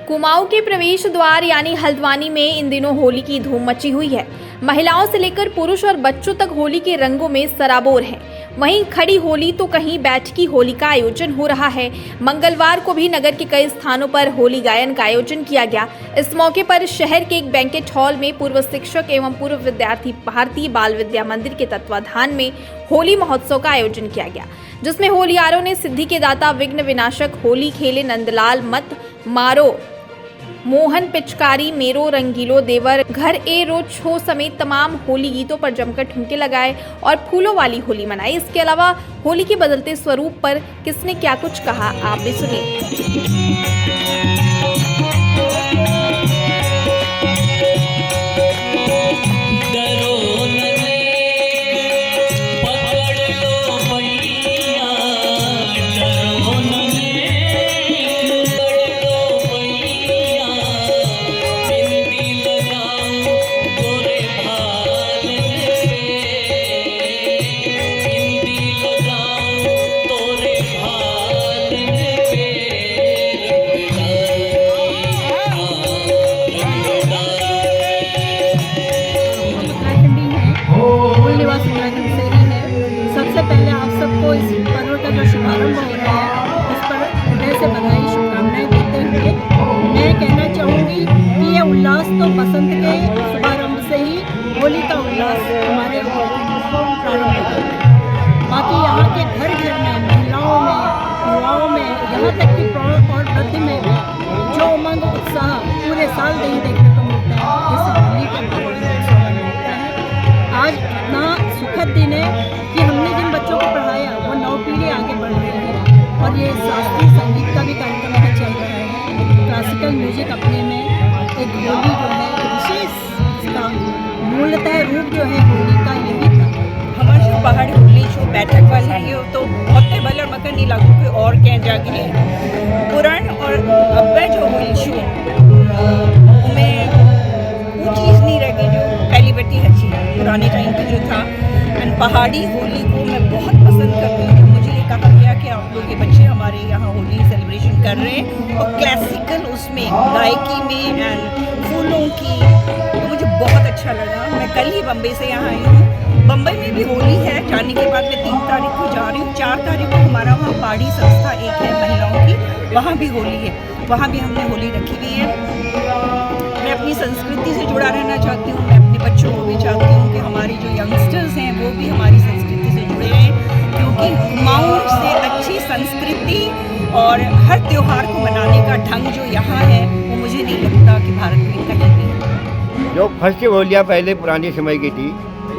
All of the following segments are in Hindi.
कुमाऊं के प्रवेश द्वार यानी हल्द्वानी में इन दिनों होली की धूम मची हुई है। महिलाओं से लेकर पुरुष और बच्चों तक होली के रंगों में सराबोर हैं। वहीं खड़ी होली तो कहीं बैठकी होली का आयोजन हो रहा है। मंगलवार को भी नगर के कई स्थानों पर होली गायन का आयोजन किया गया। इस मौके पर शहर के एक बैंकेट हॉल में पूर्व शिक्षक एवं पूर्व विद्यार्थी भारतीय बाल विद्या मंदिर के तत्वाधान में होली महोत्सव का आयोजन किया गया, जिसमें होलियारों ने सिद्धि के दाता विघ्न विनाशक होली खेले नंदलाल मत मारो मोहन पिचकारी मेरो रंगीलो देवर घर ए रो छो समेत तमाम होली गीतों पर जमकर ठुमके लगाए और फूलों वाली होली मनाई। इसके अलावा होली के बदलते स्वरूप पर किसने क्या कुछ कहा, आप भी सुनिए। सबसे पहले आप सबको इस पर्व का जो शुभारंभ हो रहा है, इस पर हृदय से बधाई शुभकामनाएं देते हुए मैं कहना चाहूँगी कि ये उल्लास तो बसंत के शुभारंभ से ही होली का उल्लास हमारे प्रारंभ हो जाता है। बाकी यहाँ के घर घर में, महिलाओं में, युवाओं में, यहाँ तक कि प्रौढ़ और वृद्ध में भी जो उमंग उत्साह पूरे साल नहीं देखने को मिलता है, इस होली के उत्सव में मिलता है। आज इतना सुखद दिन है कि हमने जिन बच्चों को पढ़ाया वो 9 पीढ़ी आगे बढ़ रही है और ये शास्त्रीय संगीत का भी कार्यक्रम भी चल रहा है। क्लासिकल म्यूजिक अपने में एक होली जो है विशेष, इसका मूलतः रूप जो है होली का यही था। हमारे जो पहाड़ी होली जो बैठक वाला है ये तो बहुत टेबल और मकर नहीं लागू कोई और क्या जागे पुराण और अब जो होली शो में वो चीज़ नहीं रह गई जो पहली बेटी अच्छी पुराने टाइम पे जो था। एंड पहाड़ी होली को मैं बहुत पसंद करती हूँ। जब मुझे ये कहा गया कि आप लोग ये बच्चे हमारे यहाँ होली सेलिब्रेशन कर रहे हैं और क्लासिकल उसमें गायकी में एंड फूलों की, तो मुझे बहुत अच्छा लगा। मैं कल ही बम्बई से यहाँ आई हूँ। बम्बई में भी होली है, जाने के बाद मैं 3 तारीख को जा रही हूँ। 4 तारीख को हमारा वहाँ पहाड़ी संस्था एक है महिलाओं की, वहाँ भी होली है, वहाँ भी हमने होली रखी हुई है। मैं अपनी संस्कृति से जुड़ा रहना चाहती हूँ। मैं अपने बच्चों को भी चाहती हूँ कि हमारी जो यंगस्टर्स हैं वो भी हमारी संस्कृति से जुड़े रहें, क्योंकि कुमाऊं से अच्छी संस्कृति और हर त्यौहार को मनाने का ढंग जो यहाँ है वो मुझे नहीं लगता कि भारत में कहीं भी है। जो फर्स्ट होलियाँ पहले पुराने समय की थी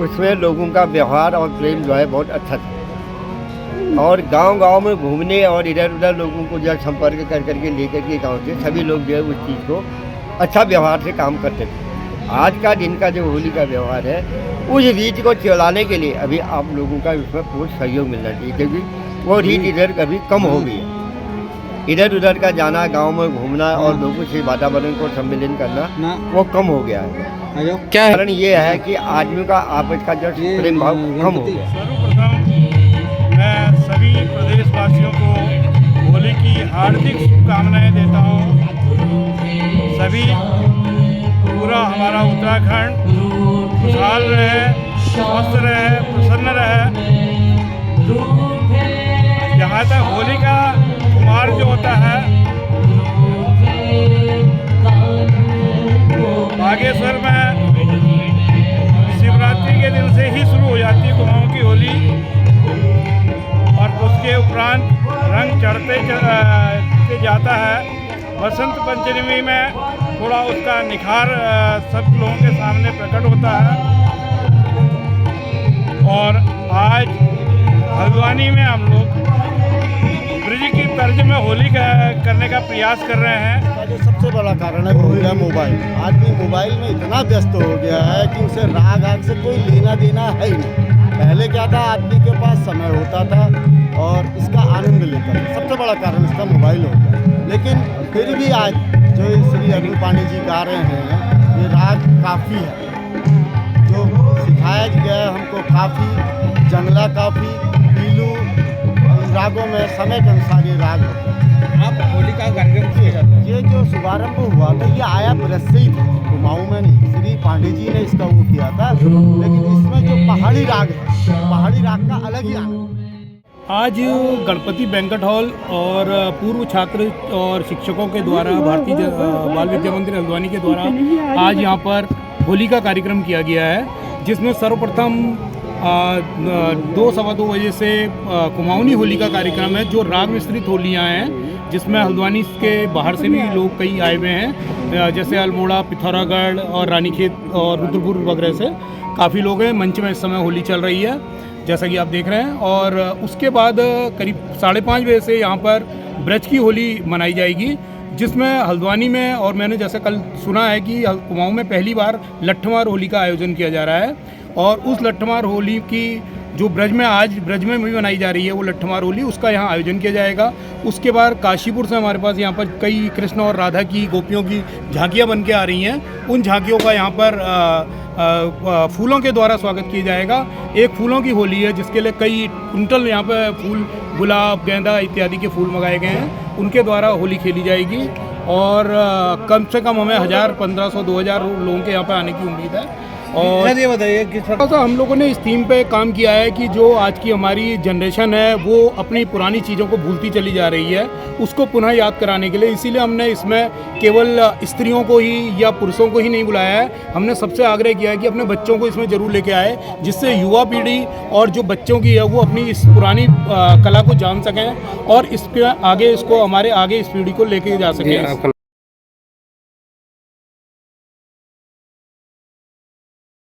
उसमें लोगों का व्यवहार और प्रेम जो है बहुत अच्छा था और गांव-गांव में घूमने और इधर उधर लोगों को जो संपर्क कर करके लेकर के गाँव से सभी लोग जो है उस चीज़ को अच्छा व्यवहार से काम करते थे। आज का दिन का जो होली का व्यवहार है उस रीत को चलाने के लिए अभी आप लोगों का उसमें पूर्ण सहयोग मिलना चाहिए, क्योंकि वो रीत इधर कभी कम हो गई है। इधर उधर का जाना, गांव में घूमना और लोगों से वातावरण को सम्मिलन करना वो कम हो गया है। क्या कारण ये है कि आदमी का आपस का जो प्रेम भाव कम हो गया। सर्वप्रथम मैं सभी प्रदेशवासियों को होली की हार्दिक शुभकामनाएं देता हूँ। सभी पूरा हमारा उत्तराखंड खुशहाल रहे, स्वस्थ रहे, प्रसन्न रहे। यहाँ तक होली का कुमार जो होता है बागेश्वर में शिवरात्रि के दिन से ही शुरू हो जाती है कुमाऊं की होली और उसके उपरांत रंग चढ़ते जाता है। बसंत पंचमी में थोड़ा उसका निखार सब लोगों के सामने प्रकट होता है और आज हल्द्वानी में हम लोग ब्रिज की तर्ज में होली करने का प्रयास कर रहे हैं। जो सबसे बड़ा कारण है वो हो गया मोबाइल। आदमी मोबाइल में इतना व्यस्त हो गया है कि उसे राग आग से कोई लेना देना है ही नहीं। पहले क्या था, आदमी के पास समय होता था और इसका आनंद लेता था। सबसे बड़ा कारण इसका मोबाइल हो गया। लेकिन फिर भी आज जो श्री अरुण पांडे जी गा रहे हैं ये राग काफ़ी है, जो सिखाया गया है हमको काफ़ी, जंगला काफ़ी, पीलू, रागों में समय के अनुसार ये राग होते हैं। आप होली का कार्यक्रम किया जाता है। ये जो शुभारंभ हुआ था ये आया ब्रज से ही था, कुमाऊं में नहीं। श्री पांडे जी ने इसका वो किया था, लेकिन इसमें जो पहाड़ी राग है, पहाड़ी राग का अलग ही आनंद है। आज गणपति बैंक्वेट हॉल और पूर्व छात्र और शिक्षकों के द्वारा भारतीय बाल विद्या मंदिर हल्द्वानी के द्वारा आज यहाँ पर होली का कार्यक्रम किया गया है, जिसमें सर्वप्रथम 2-2:15 बजे से कुमाऊनी होली का कार्यक्रम है, जो राग मिश्रित होलियाँ हैं, जिसमें हल्द्वानी के बाहर से भी लोग कई आए हुए हैं, जैसे अल्मोड़ा, पिथौरागढ़ और रानीखेत और रुद्रपुर वगैरह से काफ़ी लोग हैं। मंच में इस समय होली चल रही है, जैसा कि आप देख रहे हैं। और उसके बाद करीब 5:30 बजे से यहाँ पर ब्रज की होली मनाई जाएगी, जिसमें हल्द्वानी में, और मैंने जैसे कल सुना है कि कुमाऊं में पहली बार लट्ठमार होली का आयोजन किया जा रहा है, और उस लट्ठमार होली की जो ब्रज में भी मनाई जा रही है, वो लट्ठमार होली, उसका यहाँ आयोजन किया जाएगा। उसके बाद काशीपुर से हमारे पास यहाँ पर कई कृष्ण और राधा की, गोपियों की झांकियाँ बन के आ रही हैं। उन झांकियों का यहाँ पर फूलों के द्वारा स्वागत किया जाएगा। एक फूलों की होली है, जिसके लिए कई कुंटल यहाँ पर फूल, गुलाब, गेंदा इत्यादि के फूल मंगाए गए हैं, उनके द्वारा होली खेली जाएगी। और कम से कम हमें 1000, 1500, 2000 लोगों के यहाँ पर आने की उम्मीद है। और ये बताइए कि तो हम लोगों ने इस थीम पे काम किया है कि जो आज की हमारी जनरेशन है वो अपनी पुरानी चीज़ों को भूलती चली जा रही है, उसको पुनः याद कराने के लिए, इसीलिए हमने इसमें केवल स्त्रियों को ही या पुरुषों को ही नहीं बुलाया है। हमने सबसे आग्रह किया है कि अपने बच्चों को इसमें ज़रूर लेके आए, जिससे युवा पीढ़ी और जो बच्चों की है वो अपनी इस पुरानी कला को जान सकें और इसके आगे, इसको हमारे आगे इस पीढ़ी को लेके जा सकें।